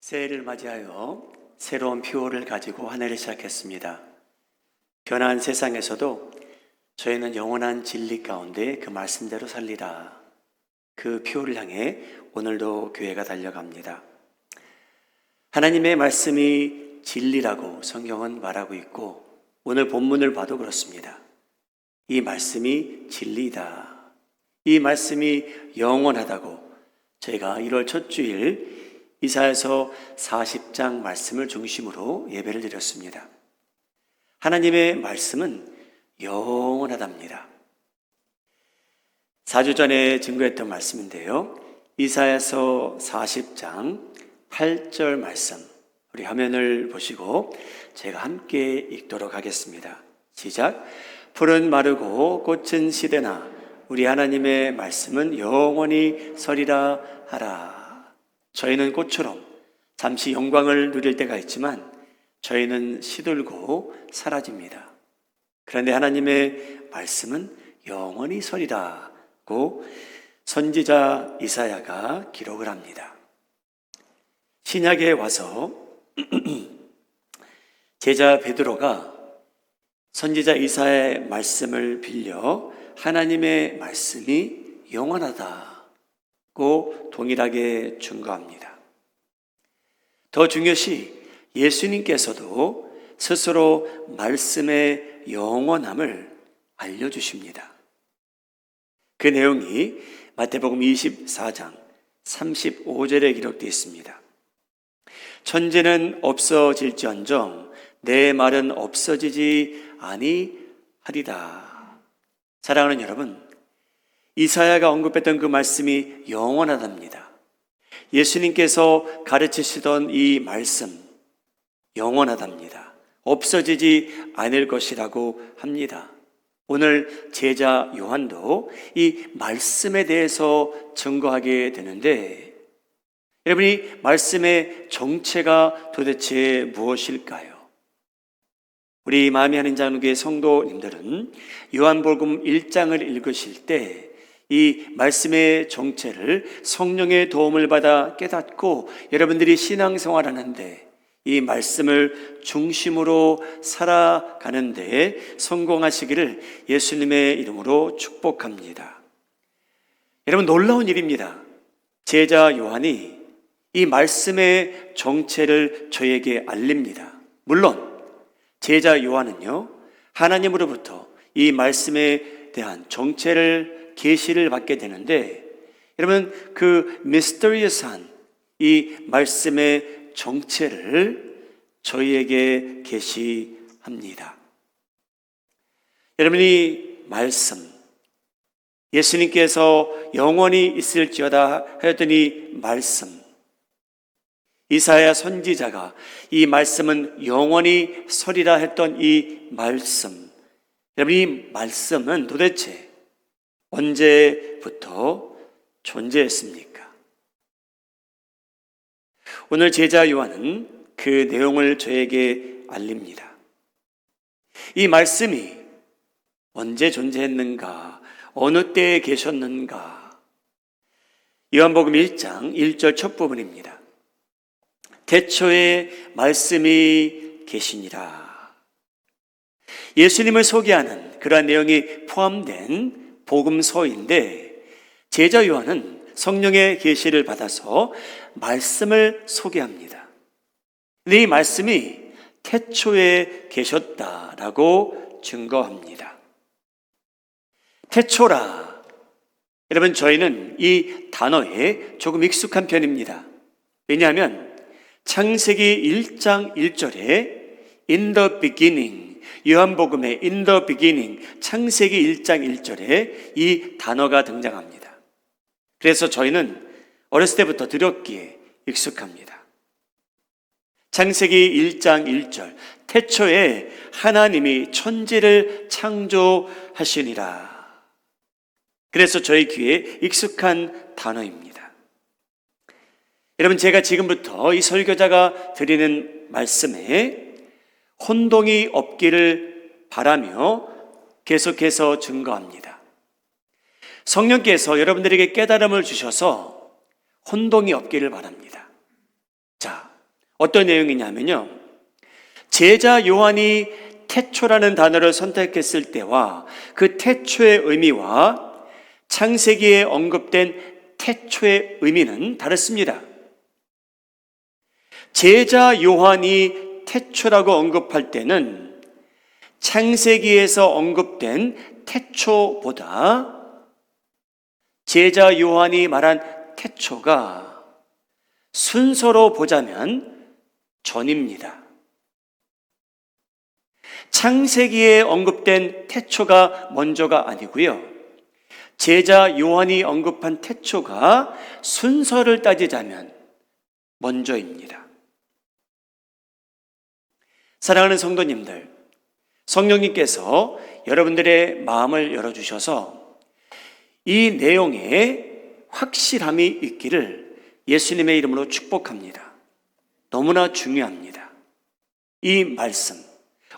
새해를 맞이하여 새로운 표어를 가지고 한 해를 시작했습니다. 변한 세상에서도 저희는 영원한 진리 가운데 그 말씀대로 살리라. 그 표어를 향해 오늘도 교회가 달려갑니다. 하나님의 말씀이 진리라고 성경은 말하고 있고 오늘 본문을 봐도 그렇습니다. 이 말씀이 진리다. 이 말씀이 영원하다고 저희가 1월 첫 주일 이사야서 40장 말씀을 중심으로 예배를 드렸습니다. 하나님의 말씀은 영원하답니다. 4주 전에 증거했던 말씀인데요. 이사야서 40장 8절 말씀, 우리 화면을 보시고 제가 함께 읽도록 하겠습니다. 시작. 풀은 마르고 꽃은 시대나 우리 하나님의 말씀은 영원히 서리라 하라. 저희는 꽃처럼 잠시 영광을 누릴 때가 있지만 저희는 시들고 사라집니다. 그런데 하나님의 말씀은 영원히 서리라고 선지자 이사야가 기록을 합니다. 신약에 와서 제자 베드로가 선지자 이사야의 말씀을 빌려 하나님의 말씀이 영원하다고 동일하게 증거합니다. 더 중요시 예수님께서도 스스로 말씀의 영원함을 알려주십니다. 그 내용이 마태복음 24장 35절에 기록되어 있습니다. 천지는 없어질지언정 내 말은 없어지지 아니하리라. 사랑하는 여러분, 이사야가 언급했던 그 말씀이 영원하답니다. 예수님께서 가르치시던 이 말씀 영원하답니다. 없어지지 않을 것이라고 합니다. 오늘 제자 요한도 이 말씀에 대해서 증거하게 되는데 여러분이 말씀의 정체가 도대체 무엇일까요? 우리 마음이 하는 장로교회 성도님들은 요한복음 1장을 읽으실 때 이 말씀의 정체를 성령의 도움을 받아 깨닫고 여러분들이 신앙생활하는데 이 말씀을 중심으로 살아가는데 성공하시기를 예수님의 이름으로 축복합니다. 여러분, 놀라운 일입니다. 제자 요한이 이 말씀의 정체를 저에게 알립니다. 물론 제자 요한은요, 하나님으로부터 이 말씀에 대한 정체를 계시를 받게 되는데 여러분, 그 미스터리어스한 이 말씀의 정체를 저희에게 계시합니다. 여러분이 말씀, 예수님께서 영원히 있을지어다 하였더니 말씀, 이사야 선지자가 이 말씀은 영원히 서리라 했던 이 말씀, 여러분 이 말씀은 도대체 언제부터 존재했습니까? 오늘 제자 요한은 그 내용을 저에게 알립니다. 이 말씀이 언제 존재했는가, 어느 때에 계셨는가? 요한복음 1장 1절 첫 부분입니다. 태초에 말씀이 계시니라. 예수님을 소개하는 그러한 내용이 포함된 복음서인데 제자 요한은 성령의 계시를 받아서 말씀을 소개합니다. 근데 이 말씀이 태초에 계셨다라고 증거합니다. 태초라. 여러분, 저희는 이 단어에 조금 익숙한 편입니다. 왜냐하면 창세기 1장 1절에 In the beginning, 요한복음의 In the beginning, 창세기 1장 1절에 이 단어가 등장합니다. 그래서 저희는 어렸을 때부터 들었기에 익숙합니다. 창세기 1장 1절, 태초에 하나님이 천지를 창조하시니라. 그래서 저희 귀에 익숙한 단어입니다. 여러분, 제가 지금부터 이 설교자가 드리는 말씀에 혼동이 없기를 바라며 계속해서 증거합니다. 성령께서 여러분들에게 깨달음을 주셔서 혼동이 없기를 바랍니다. 자, 어떤 내용이냐면요, 제자 요한이 태초라는 단어를 선택했을 때와 그 태초의 의미와 창세기에 언급된 태초의 의미는 다릅니다. 제자 요한이 태초라고 언급할 때는 창세기에서 언급된 태초보다 제자 요한이 말한 태초가 순서로 보자면 전입니다. 창세기에 언급된 태초가 먼저가 아니고요, 제자 요한이 언급한 태초가 순서를 따지자면 먼저입니다. 사랑하는 성도님들, 성령님께서 여러분들의 마음을 열어주셔서 이 내용에 확실함이 있기를 예수님의 이름으로 축복합니다. 너무나 중요합니다. 이 말씀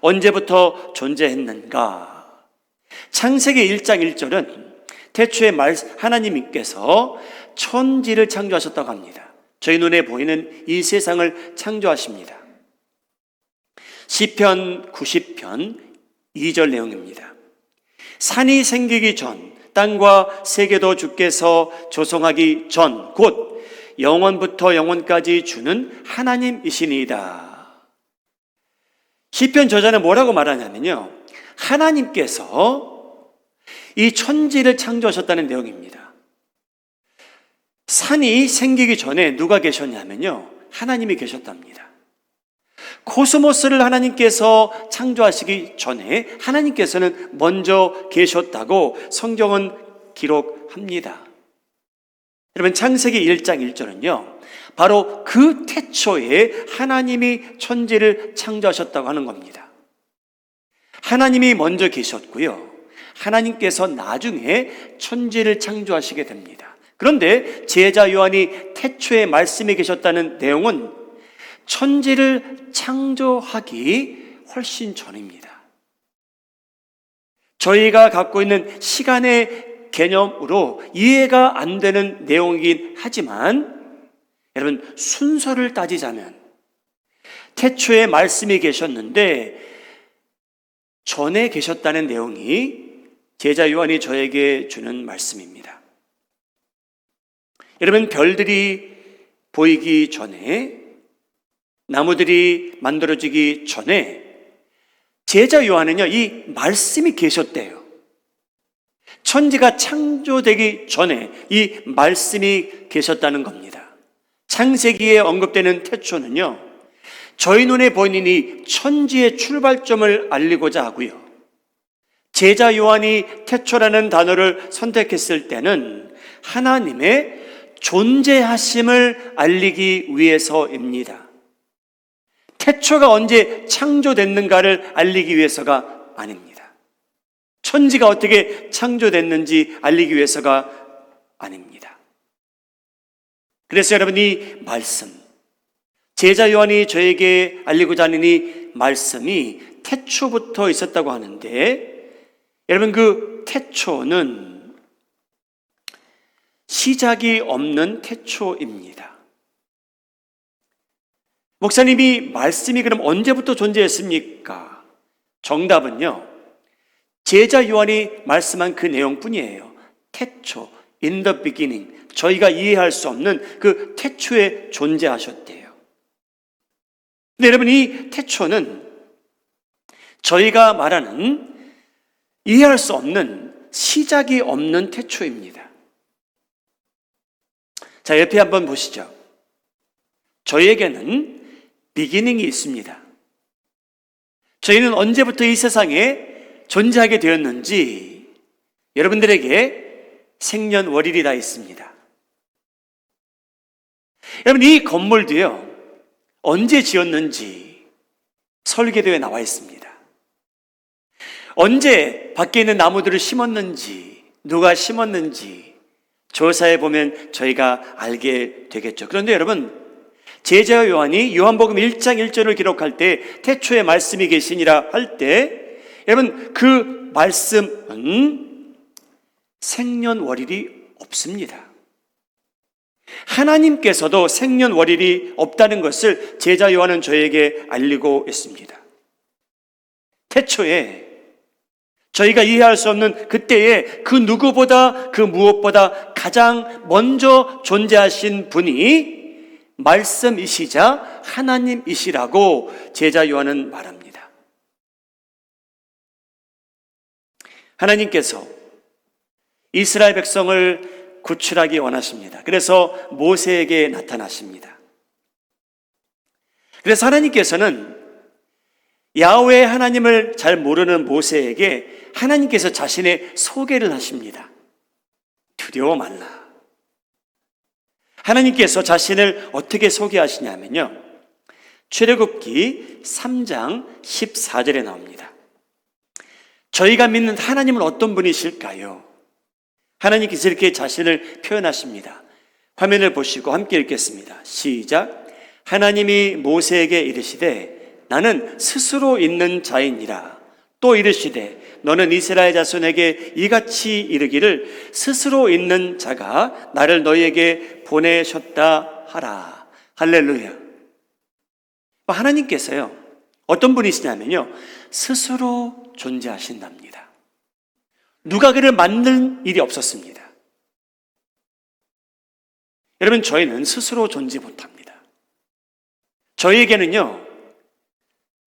언제부터 존재했는가? 창세기 1장 1절은 태초에 하나님께서 천지를 창조하셨다고 합니다. 저희 눈에 보이는 이 세상을 창조하십니다. 시편 90편 2절 내용입니다. 산이 생기기 전, 땅과 세계도 주께서 조성하기 전, 곧 영원부터 영원까지 주는 하나님이시니이다. 시편 저자는 뭐라고 말하냐면요, 하나님께서 이 천지를 창조하셨다는 내용입니다. 산이 생기기 전에 누가 계셨냐면요, 하나님이 계셨답니다. 코스모스를 하나님께서 창조하시기 전에 하나님께서는 먼저 계셨다고 성경은 기록합니다. 여러분, 창세기 1장 1절은요, 바로 그 태초에 하나님이 천지를 창조하셨다고 하는 겁니다. 하나님이 먼저 계셨고요, 하나님께서 나중에 천지를 창조하시게 됩니다. 그런데 제자 요한이 태초에 말씀이 계셨다는 내용은 천지를 창조하기 훨씬 전입니다. 저희가 갖고 있는 시간의 개념으로 이해가 안 되는 내용이긴 하지만, 여러분, 순서를 따지자면 태초에 말씀이 계셨는데 전에 계셨다는 내용이 제자 요한이 저에게 주는 말씀입니다. 여러분, 별들이 보이기 전에, 나무들이 만들어지기 전에 제자 요한은요, 이 말씀이 계셨대요. 천지가 창조되기 전에 이 말씀이 계셨다는 겁니다. 창세기에 언급되는 태초는요, 저희 눈에 보이는 이 천지의 출발점을 알리고자 하고요, 제자 요한이 태초라는 단어를 선택했을 때는 하나님의 존재하심을 알리기 위해서입니다. 태초가 언제 창조됐는가를 알리기 위해서가 아닙니다. 천지가 어떻게 창조됐는지 알리기 위해서가 아닙니다. 그래서 여러분, 이 말씀, 제자 요한이 저에게 알리고자 하는 이 말씀이 태초부터 있었다고 하는데, 여러분, 그 태초는 시작이 없는 태초입니다. 목사님이 말씀이 그럼 언제부터 존재했습니까? 정답은요, 제자 요한이 말씀한 그 내용뿐이에요. 태초, in the beginning, 저희가 이해할 수 없는 그 태초에 존재하셨대요. 근데 여러분, 이 태초는 저희가 말하는 이해할 수 없는, 시작이 없는 태초입니다. 자, 옆에 한번 보시죠. 저희에게는 비기닝이 있습니다. 저희는 언제부터 이 세상에 존재하게 되었는지 여러분들에게 생년월일이 다 있습니다. 여러분, 이 건물도요, 언제 지었는지 설계도에 나와 있습니다. 언제 밖에 있는 나무들을 심었는지, 누가 심었는지 조사해 보면 저희가 알게 되겠죠. 그런데 여러분, 제자 요한이 요한복음 1장 1절을 기록할 때 태초에 말씀이 계시니라 할 때, 여러분, 그 말씀은 생년월일이 없습니다. 하나님께서도 생년월일이 없다는 것을 제자 요한은 저에게 알리고 있습니다. 태초에 저희가 이해할 수 없는 그때에 그 누구보다 그 무엇보다 가장 먼저 존재하신 분이 말씀이시자 하나님이시라고 제자 요한은 말합니다. 하나님께서 이스라엘 백성을 구출하기 원하십니다. 그래서 모세에게 나타나십니다. 그래서 하나님께서는 야훼 하나님을 잘 모르는 모세에게 하나님께서 자신의 소개를 하십니다. 두려워 말라. 하나님께서 자신을 어떻게 소개하시냐면요, 출애굽기 3장 14절에 나옵니다. 저희가 믿는 하나님은 어떤 분이실까요? 하나님께서 이렇게 자신을 표현하십니다. 화면을 보시고 함께 읽겠습니다. 시작. 하나님이 모세에게 이르시되 나는 스스로 있는 자이니라. 또 이르시되 너는 이스라엘 자손에게 이같이 이르기를 스스로 있는 자가 나를 너희에게 보내셨다 하라. 할렐루야. 하나님께서요, 어떤 분이시냐면요, 스스로 존재하신답니다. 누가 그를 만든 일이 없었습니다. 여러분, 저희는 스스로 존재 못합니다. 저희에게는요,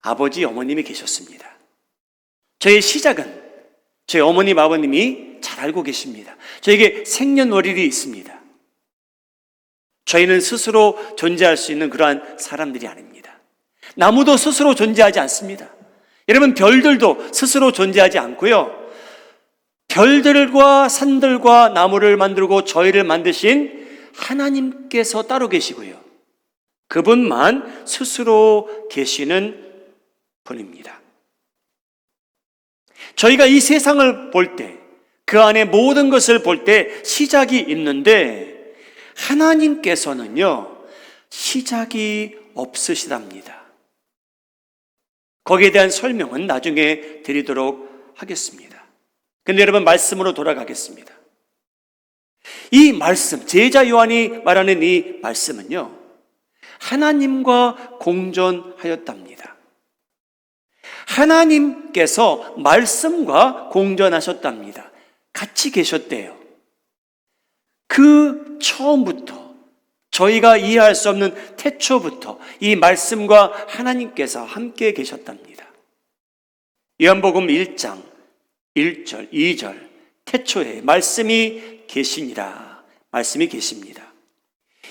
아버지, 어머님이 계셨습니다. 저의 시작은 저희 어머님, 아버님이 잘 알고 계십니다. 저에게 생년월일이 있습니다. 저희는 스스로 존재할 수 있는 그러한 사람들이 아닙니다. 나무도 스스로 존재하지 않습니다. 여러분, 별들도 스스로 존재하지 않고요, 별들과 산들과 나무를 만들고 저희를 만드신 하나님께서 따로 계시고요, 그분만 스스로 계시는 분입니다. 저희가 이 세상을 볼 때, 그 안에 모든 것을 볼 때 시작이 있는데 하나님께서는요, 시작이 없으시답니다. 거기에 대한 설명은 나중에 드리도록 하겠습니다. 근데 여러분, 말씀으로 돌아가겠습니다. 이 말씀, 제자 요한이 말하는 이 말씀은요, 하나님과 공존하였답니다. 하나님께서 말씀과 공존하셨답니다. 같이 계셨대요. 그 처음부터, 저희가 이해할 수 없는 태초부터 이 말씀과 하나님께서 함께 계셨답니다. 요한복음 1장 1절, 2절, 태초에 말씀이 계시니라. 말씀이 계십니다.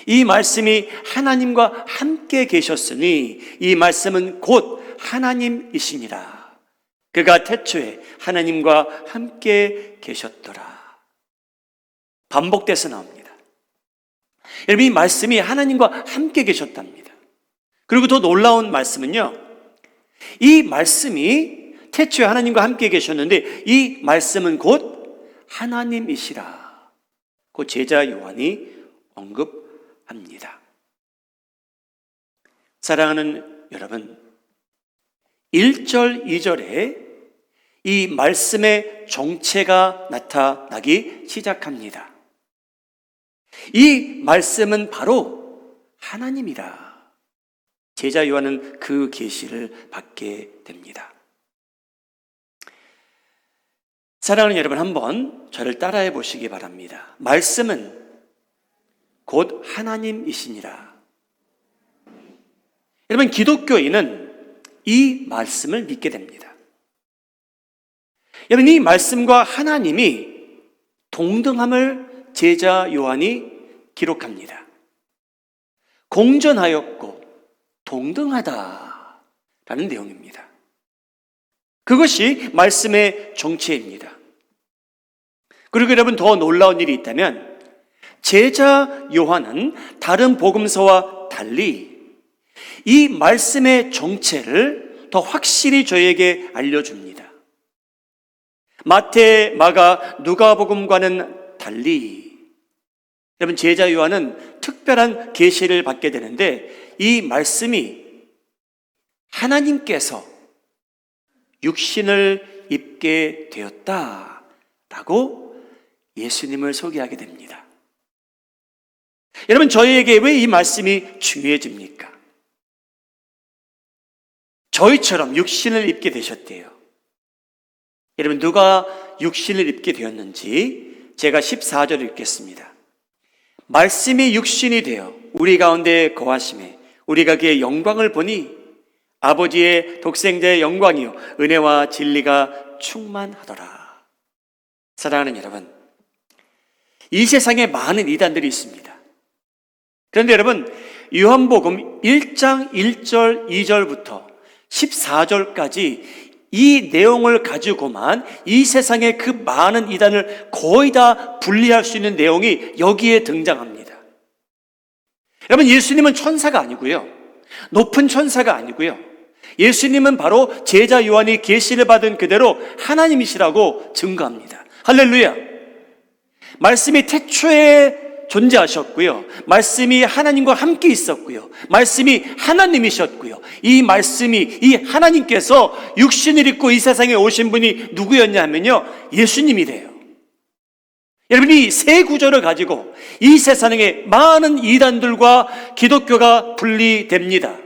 이 말씀이 하나님과 함께 계셨으니 이 말씀은 곧 하나님이시니라. 그가 태초에 하나님과 함께 계셨더라. 반복돼서 나옵니다. 여러분, 이 말씀이 하나님과 함께 계셨답니다. 그리고 더 놀라운 말씀은요, 이 말씀이 태초에 하나님과 함께 계셨는데 이 말씀은 곧 하나님이시라. 그 제자 요한이 언급합니다. 사랑하는 여러분, 1절, 2절에 이 말씀의 정체가 나타나기 시작합니다. 이 말씀은 바로 하나님이라. 제자 요한은 그 계시를 받게 됩니다. 사랑하는 여러분, 한번 저를 따라해 보시기 바랍니다. 말씀은 곧 하나님이시니라. 여러분, 기독교인은 이 말씀을 믿게 됩니다. 여러분, 이 말씀과 하나님이 동등함을 제자 요한이 기록합니다. 공존하였고 동등하다라는 내용입니다. 그것이 말씀의 정체입니다. 그리고 여러분, 더 놀라운 일이 있다면 제자 요한은 다른 복음서와 달리 이 말씀의 정체를 더 확실히 저에게 알려줍니다. 마태, 마가, 누가복음과는 달리 여러분, 제자 요한은 특별한 계시를 받게 되는데 이 말씀이 하나님께서 육신을 입게 되었다라고 예수님을 소개하게 됩니다. 여러분, 저희에게 왜 이 말씀이 중요해집니까? 저희처럼 육신을 입게 되셨대요. 여러분, 누가 육신을 입게 되었는지 제가 14절 읽겠습니다. 말씀이 육신이 되어 우리 가운데 거하심에 우리가 그의 영광을 보니 아버지의 독생자의 영광이요 은혜와 진리가 충만하더라. 사랑하는 여러분, 이 세상에 많은 이단들이 있습니다. 그런데 여러분, 요한복음 1장 1절 2절부터 14절까지 이 내용을 가지고만 이 세상의 그 많은 이단을 거의 다 분리할 수 있는 내용이 여기에 등장합니다. 여러분, 예수님은 천사가 아니고요, 높은 천사가 아니고요, 예수님은 바로 제자 요한이 계시를 받은 그대로 하나님이시라고 증거합니다. 할렐루야. 말씀이 태초에 존재하셨고요, 말씀이 하나님과 함께 있었고요, 말씀이 하나님이셨고요, 이 말씀이, 이 하나님께서 육신을 입고 이 세상에 오신 분이 누구였냐 하면요, 예수님이래요. 여러분, 이 세 구절을 가지고 이 세상에 많은 이단들과 기독교가 분리됩니다.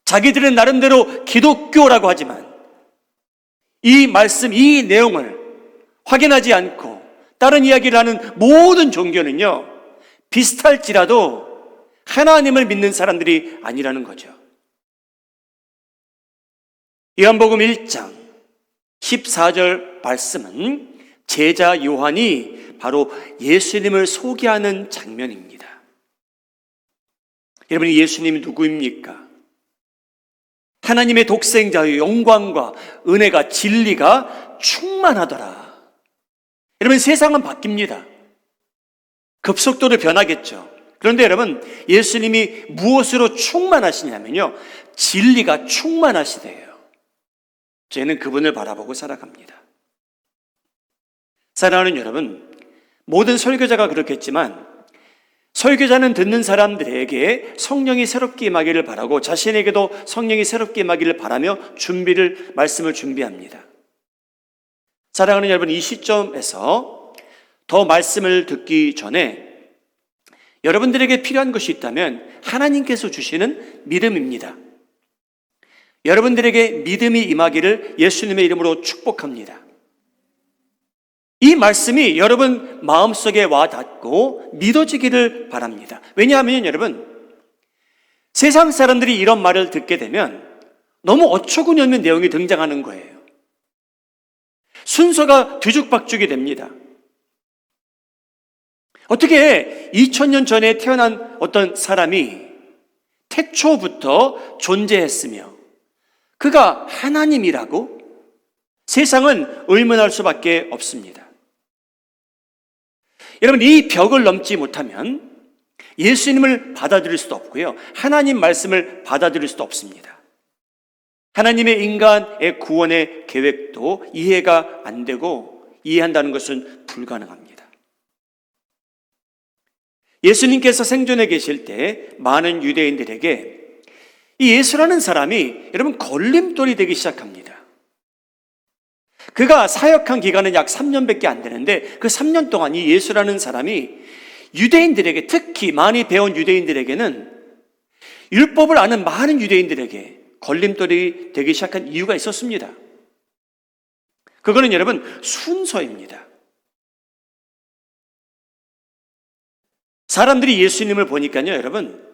자기들은 나름대로 기독교라고 하지만 이 말씀, 이 내용을 확인하지 않고 다른 이야기를 하는 모든 종교는요, 비슷할지라도 하나님을 믿는 사람들이 아니라는 거죠. 요한복음 1장 14절 말씀은 제자 요한이 바로 예수님을 소개하는 장면입니다. 여러분, 예수님이 누구입니까? 하나님의 독생자의 영광과 은혜가, 진리가 충만하더라. 여러분, 세상은 바뀝니다. 급속도로 변하겠죠. 그런데 여러분, 예수님이 무엇으로 충만하시냐면요, 진리가 충만하시대요. 저희는 그분을 바라보고 살아갑니다. 사랑하는 여러분, 모든 설교자가 그렇겠지만 설교자는 듣는 사람들에게 성령이 새롭게 임하기를 바라고 자신에게도 성령이 새롭게 임하기를 바라며 말씀을 준비합니다. 사랑하는 여러분, 이 시점에서 더 말씀을 듣기 전에 여러분들에게 필요한 것이 있다면 하나님께서 주시는 믿음입니다. 여러분들에게 믿음이 임하기를 예수님의 이름으로 축복합니다. 이 말씀이 여러분 마음속에 와 닿고 믿어지기를 바랍니다. 왜냐하면 여러분, 세상 사람들이 이런 말을 듣게 되면 너무 어처구니 없는 내용이 등장하는 거예요. 순서가 뒤죽박죽이 됩니다. 어떻게 2000년 전에 태어난 어떤 사람이 태초부터 존재했으며 그가 하나님이라고? 세상은 의문할 수밖에 없습니다. 여러분, 이 벽을 넘지 못하면 예수님을 받아들일 수도 없고요, 하나님 말씀을 받아들일 수도 없습니다. 하나님의 인간의 구원의 계획도 이해가 안 되고 이해한다는 것은 불가능합니다. 예수님께서 생존해 계실 때 많은 유대인들에게 이 예수라는 사람이 여러분 걸림돌이 되기 시작합니다. 그가 사역한 기간은 약 3년밖에 안 되는데 그 3년 동안 이 예수라는 사람이 유대인들에게, 특히 많이 배운 유대인들에게는, 율법을 아는 많은 유대인들에게 걸림돌이 되기 시작한 이유가 있었습니다. 그거는 여러분 순서입니다. 사람들이 예수님을 보니까요, 여러분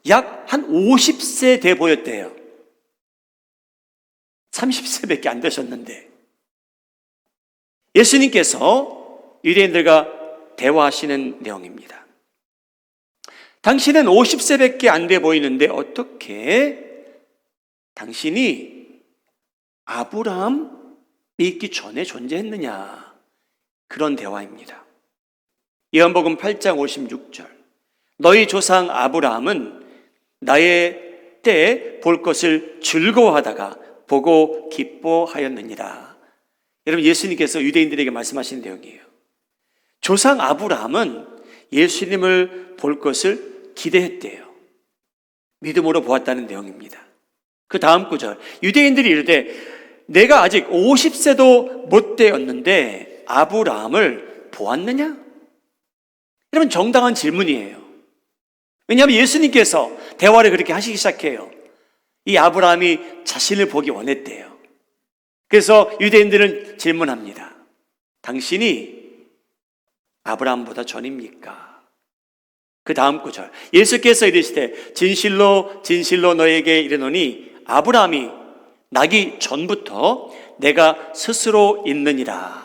약 한 50세 돼 보였대요. 30세밖에 안 되셨는데 예수님께서 유대인들과 대화하시는 내용입니다. 당신은 50세밖에 안 돼 보이는데 어떻게 당신이 아브라함이 있기 전에 존재했느냐, 그런 대화입니다. 요한복음 8장 56절, 너희 조상 아브라함은 나의 때 볼 것을 즐거워하다가 보고 기뻐하였느니라. 여러분, 예수님께서 유대인들에게 말씀하시는 내용이에요. 조상 아브라함은 예수님을 볼 것을 기대했대요. 믿음으로 보았다는 내용입니다. 그 다음 구절, 유대인들이 이르되 내가 아직 50세도 못 되었는데 아브라함을 보았느냐? 여러분, 정당한 질문이에요. 왜냐하면 예수님께서 대화를 그렇게 하시기 시작해요. 이 아브라함이 자신을 보기 원했대요. 그래서 유대인들은 질문합니다. 당신이 아브라함보다 전입니까? 그 다음 구절, 예수께서 이르시되 진실로 진실로 너에게 이르노니 아브라함이 나기 전부터 내가 스스로 있느니라.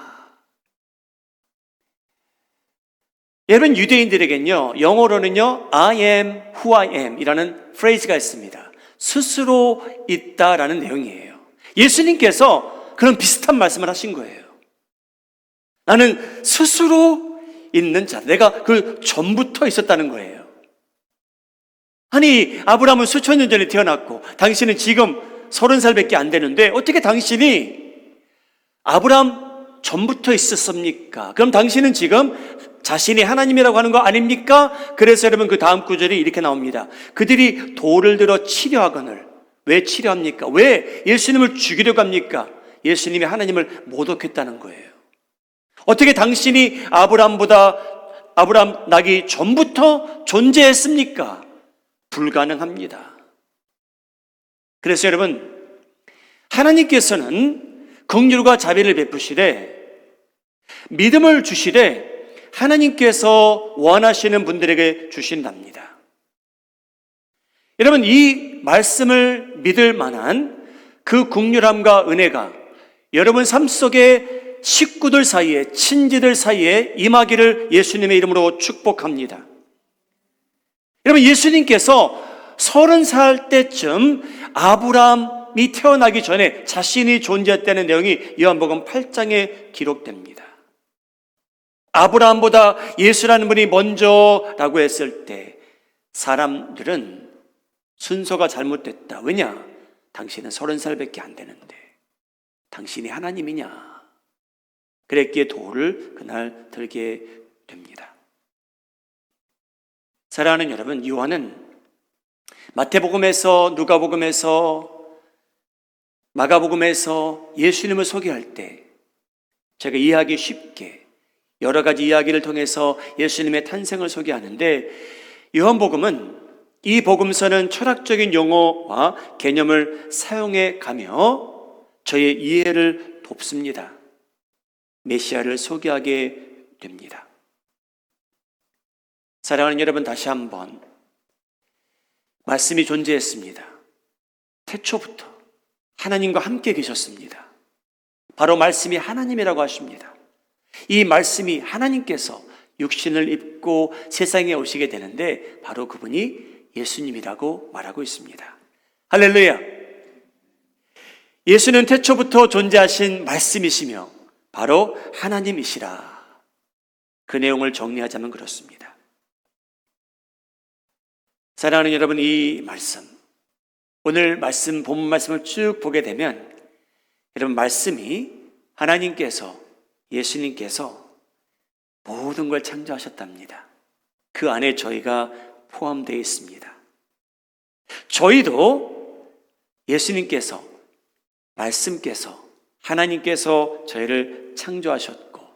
여러분, 유대인들에겐요, 영어로는요, I am who I am 이라는 프레이즈가 있습니다. 스스로 있다라는 내용이에요. 예수님께서 그런 비슷한 말씀을 하신 거예요. 나는 스스로 있는 자, 내가 그 전부터 있었다는 거예요. 아니, 아브라함은 수천 년 전에 태어났고 당신은 지금 30살밖에 안 되는데 어떻게 당신이 아브라함 전부터 있었습니까? 그럼 당신은 지금 자신이 하나님이라고 하는 거 아닙니까? 그래서 여러분, 그 다음 구절이 이렇게 나옵니다. 그들이 돌을 들어 치려하거늘. 왜 치려합니까? 왜 예수님을 죽이려고 합니까? 예수님이 하나님을 모독했다는 거예요. 어떻게 당신이 아브라함 나기 전부터 존재했습니까? 불가능합니다. 그래서 여러분, 하나님께서는 긍휼과 자비를 베푸시되 믿음을 주시되 하나님께서 원하시는 분들에게 주신답니다. 여러분, 이 말씀을 믿을 만한 그 긍휼함과 은혜가 여러분 삶 속에 식구들 사이에, 친지들 사이에 임하기를 예수님의 이름으로 축복합니다. 여러분, 예수님께서 30살 때쯤 아브라함이 태어나기 전에 자신이 존재했다는 내용이 요한복음 8장에 기록됩니다. 아브라함보다 예수라는 분이 먼저라고 했을 때 사람들은 순서가 잘못됐다. 왜냐? 당신은 30살밖에 안 되는데 당신이 하나님이냐? 그랬기에 돌을 그날 들게 됩니다. 사랑하는 여러분, 요한은 마태복음에서, 누가복음에서, 마가복음에서 예수님을 소개할 때 제가 이해하기 쉽게 여러 가지 이야기를 통해서 예수님의 탄생을 소개하는데, 요한복음은 이 복음서는 철학적인 용어와 개념을 사용해 가며 저의 이해를 돕습니다. 메시아를 소개하게 됩니다. 사랑하는 여러분, 다시 한번 말씀이 존재했습니다. 태초부터 하나님과 함께 계셨습니다. 바로 말씀이 하나님이라고 하십니다. 이 말씀이 하나님께서 육신을 입고 세상에 오시게 되는데 바로 그분이 예수님이라고 말하고 있습니다. 할렐루야! 예수는 태초부터 존재하신 말씀이시며 바로 하나님이시라. 그 내용을 정리하자면 그렇습니다. 사랑하는 여러분, 이 말씀, 오늘 말씀, 본문 말씀을 쭉 보게 되면 여러분, 말씀이 하나님께서, 예수님께서 모든 걸 창조하셨답니다. 그 안에 저희가 포함되어 있습니다. 저희도 예수님께서, 말씀께서, 하나님께서 저희를 창조하셨고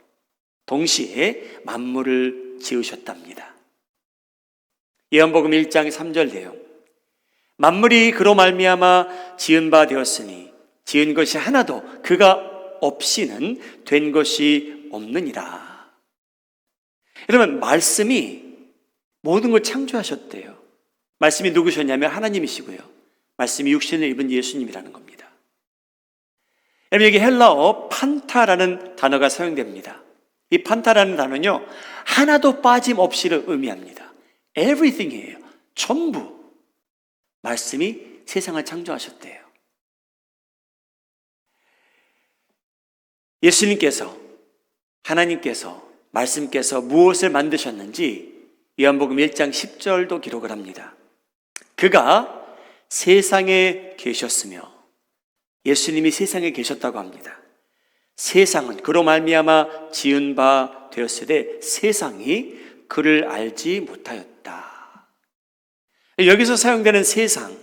동시에 만물을 지으셨답니다. 요한복음 1장 3절 내용, 만물이 그로 말미암아 지은 바 되었으니 지은 것이 하나도 그가 없이는 된 것이 없느니라. 여러분, 말씀이 모든 걸 창조하셨대요. 말씀이 누구셨냐면 하나님이시고요, 말씀이 육신을 입은 예수님이라는 겁니다. 여러분, 여기 헬라어 판타라는 단어가 사용됩니다. 이 판타라는 단어는요, 하나도 빠짐없이를 의미합니다. everything이에요. 전부. 말씀이 세상을 창조하셨대요. 예수님께서, 하나님께서, 말씀께서 무엇을 만드셨는지 요한복음 1장 10절도 기록을 합니다. 그가 세상에 계셨으며, 예수님이 세상에 계셨다고 합니다. 세상은 그로 말미암아 지은 바 되었으되 세상이 그를 알지 못하였다. 여기서 사용되는 세상,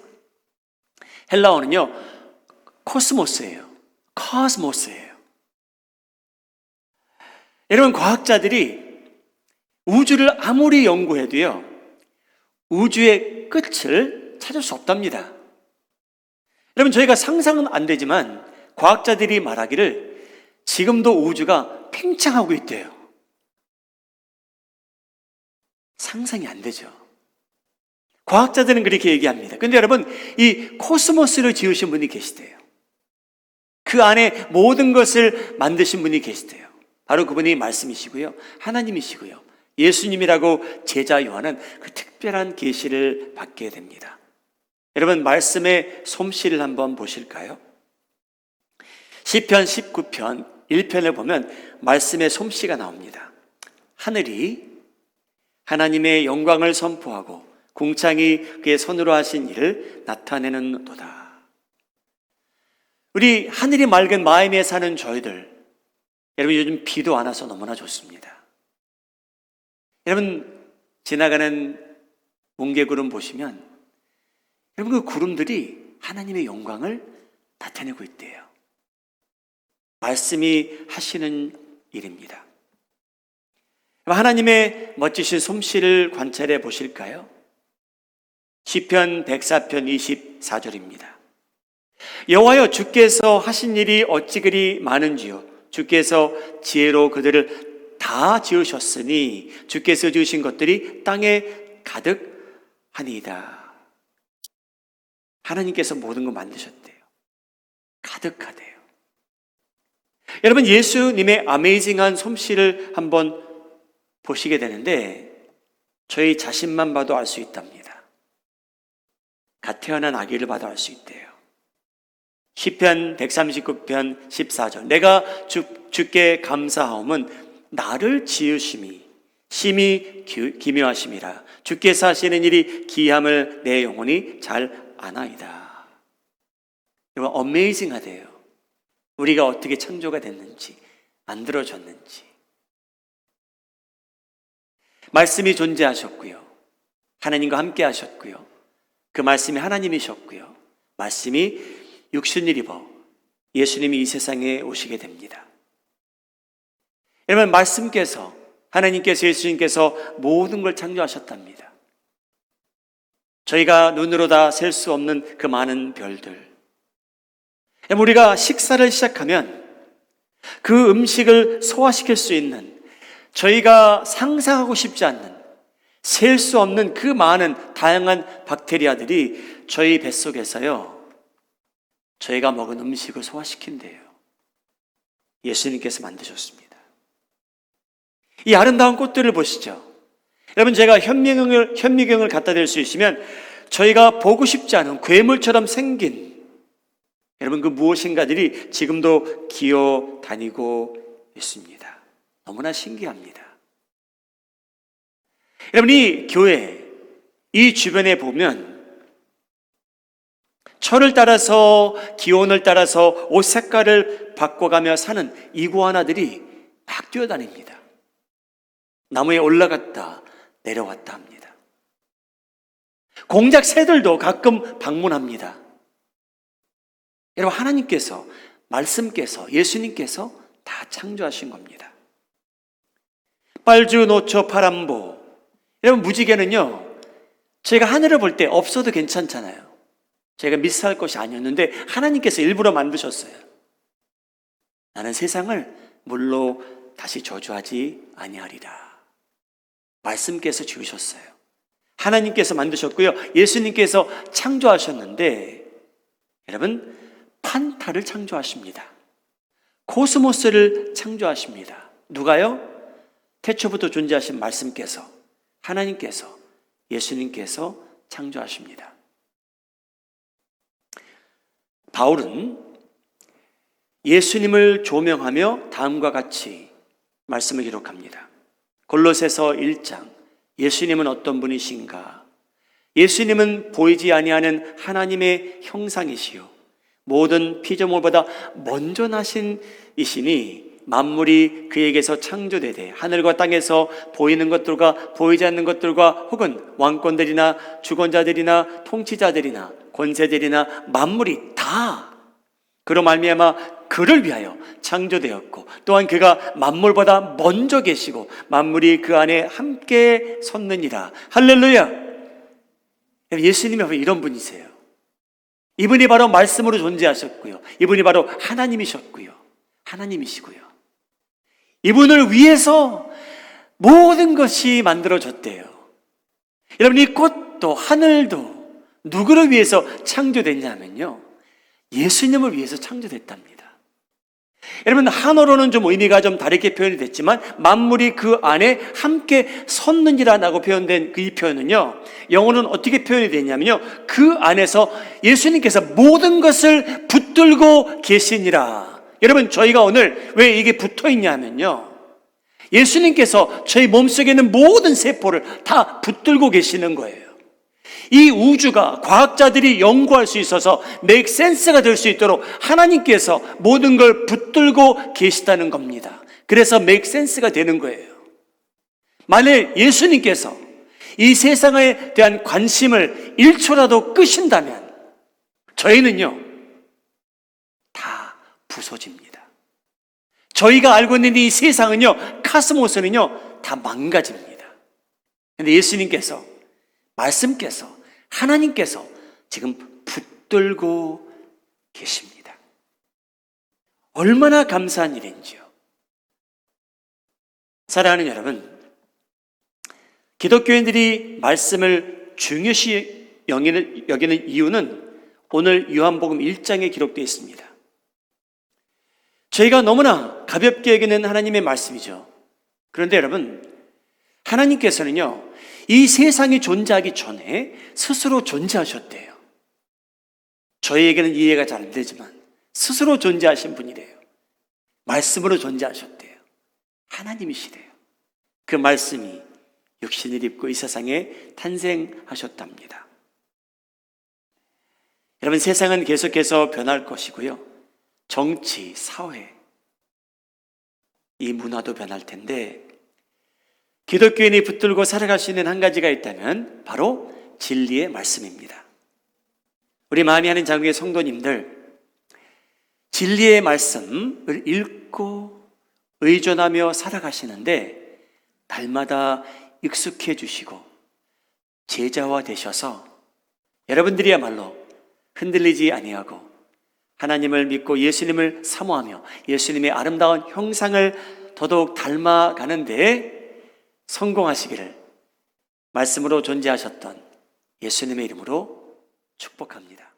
헬라어는요 코스모스예요. 코스모스예요. 여러분, 과학자들이 우주를 아무리 연구해도요, 우주의 끝을 찾을 수 없답니다. 여러분, 저희가 상상은 안 되지만 과학자들이 말하기를 지금도 우주가 팽창하고 있대요. 상상이 안 되죠. 과학자들은 그렇게 얘기합니다. 근데 여러분, 이 코스모스를 지으신 분이 계시대요. 그 안에 모든 것을 만드신 분이 계시대요. 바로 그분이 말씀이시고요, 하나님이시고요, 예수님이라고 제자 요한은 그 특별한 계시를 받게 됩니다. 여러분, 말씀의 솜씨를 한번 보실까요? 시편 19편 1편을 보면 말씀의 솜씨가 나옵니다. 하늘이 하나님의 영광을 선포하고 궁창이 그의 손으로 하신 일을 나타내는도다. 우리 하늘이 맑은 마임에 사는 저희들, 여러분, 요즘 비도 안 와서 너무나 좋습니다. 여러분, 지나가는 뭉게구름 보시면 여러분, 그 구름들이 하나님의 영광을 나타내고 있대요. 말씀이 하시는 일입니다. 하나님의 멋지신 솜씨를 관찰해 보실까요? 시편 104편 24절입니다. 여호와여, 주께서 하신 일이 어찌 그리 많은지요. 주께서 지혜로 그들을 다 지으셨으니 주께서 지으신 것들이 땅에 가득하니이다. 하나님께서 모든 걸 만드셨대요. 가득하대요. 여러분, 예수님의 아메이징한 솜씨를 한번 보시게 되는데 저희 자신만 봐도 알 수 있답니다. 갓 태어난 아기를 봐도 알 수 있대요. 시편 139편 14절. 내가 주께 감사하옴은 나를 지으심이 심히 기묘하심이라. 주께서 하시는 일이 기함을 내 영혼이 잘 아나이다. 여러분, 어메이징하대요. 우리가 어떻게 창조가 됐는지, 만들어졌는지. 말씀이 존재하셨고요, 하나님과 함께 하셨고요, 그 말씀이 하나님이셨고요, 말씀이 육신을 입어 예수님이 이 세상에 오시게 됩니다. 여러분, 말씀께서, 하나님께서, 예수님께서 모든 걸 창조하셨답니다. 저희가 눈으로 다 셀 수 없는 그 많은 별들. 우리가 식사를 시작하면 그 음식을 소화시킬 수 있는, 저희가 상상하고 싶지 않는, 셀 수 없는 그 많은 다양한 박테리아들이 저희 뱃속에서요, 저희가 먹은 음식을 소화시킨대요. 예수님께서 만드셨습니다. 이 아름다운 꽃들을 보시죠. 여러분, 제가 현미경을 갖다 댈 수 있으면 저희가 보고 싶지 않은 괴물처럼 생긴, 여러분, 그 무엇인가들이 지금도 기어 다니고 있습니다. 너무나 신기합니다. 여러분, 이 교회, 이 주변에 보면 철을 따라서, 기온을 따라서 옷 색깔을 바꿔가며 사는 이구아나들이 막 뛰어다닙니다. 나무에 올라갔다 내려왔다 합니다. 공작 새들도 가끔 방문합니다. 여러분, 하나님께서, 말씀께서, 예수님께서 다 창조하신 겁니다. 빨주, 노초, 파람보. 여러분, 무지개는요, 저희가 하늘을 볼 때 없어도 괜찮잖아요. 저희가 미스할 것이 아니었는데 하나님께서 일부러 만드셨어요. 나는 세상을 물로 다시 저주하지 아니하리라. 말씀께서 지으셨어요. 하나님께서 만드셨고요, 예수님께서 창조하셨는데, 여러분, 판타를 창조하십니다. 코스모스를 창조하십니다. 누가요? 태초부터 존재하신 말씀께서, 하나님께서, 예수님께서 창조하십니다. 바울은 예수님을 조명하며 다음과 같이 말씀을 기록합니다. 골로새서 1장, 예수님은 어떤 분이신가? 예수님은 보이지 아니하는 하나님의 형상이시요 모든 피조물보다 먼저 나신 이시니 만물이 그에게서 창조되되 하늘과 땅에서 보이는 것들과 보이지 않는 것들과 혹은 왕권들이나 주권자들이나 통치자들이나 권세들이나 만물이 다 그로 말미암아 그를 위하여 창조되었고 또한 그가 만물보다 먼저 계시고 만물이 그 안에 함께 섰느니라. 할렐루야. 예수님이 바로 이런 분이세요. 이분이 바로 말씀으로 존재하셨고요, 이분이 바로 하나님이셨고요, 하나님이시고요, 이분을 위해서 모든 것이 만들어졌대요. 여러분, 이 꽃도 하늘도 누구를 위해서 창조됐냐면요, 예수님을 위해서 창조됐답니다. 여러분, 한어로는 좀 의미가 좀 다르게 표현이 됐지만 만물이 그 안에 함께 섰느니라라고 표현된 그 이 표현은요, 영어로는 어떻게 표현이 되냐면요, 그 안에서 예수님께서 모든 것을 붙들고 계시니라. 여러분, 저희가 오늘 왜 이게 붙어 있냐면요, 예수님께서 저희 몸속에 있는 모든 세포를 다 붙들고 계시는 거예요. 이 우주가 과학자들이 연구할 수 있어서 make sense가 될 수 있도록 하나님께서 모든 걸 붙들고 계시다는 겁니다. 그래서 make sense가 되는 거예요. 만일 예수님께서 이 세상에 대한 관심을 1초라도 끄신다면 저희는요, 다 부서집니다. 저희가 알고 있는 이 세상은요, 카스모스는요, 다 망가집니다. 그런데 예수님께서, 말씀께서, 하나님께서 지금 붙들고 계십니다. 얼마나 감사한 일인지요. 사랑하는 여러분, 기독교인들이 말씀을 중요시 여기는 이유는 오늘 요한복음 1장에 기록되어 있습니다. 저희가 너무나 가볍게 여기는 하나님의 말씀이죠. 그런데 여러분, 하나님께서는요, 이 세상이 존재하기 전에 스스로 존재하셨대요. 저희에게는 이해가 잘 안 되지만 스스로 존재하신 분이래요. 말씀으로 존재하셨대요. 하나님이시래요. 그 말씀이 육신을 입고 이 세상에 탄생하셨답니다. 여러분, 세상은 계속해서 변할 것이고요, 정치, 사회, 이 문화도 변할 텐데 기독교인이 붙들고 살아갈 수 있는 한 가지가 있다면 바로 진리의 말씀입니다. 우리 마음이 하는 장국의 성도님들, 진리의 말씀을 읽고 의존하며 살아가시는데 날마다 익숙해지시고 제자화 되셔서 여러분들이야말로 흔들리지 아니하고 하나님을 믿고 예수님을 사모하며 예수님의 아름다운 형상을 더더욱 닮아가는 데에 성공하시기를 말씀으로 존재하셨던 예수님의 이름으로 축복합니다.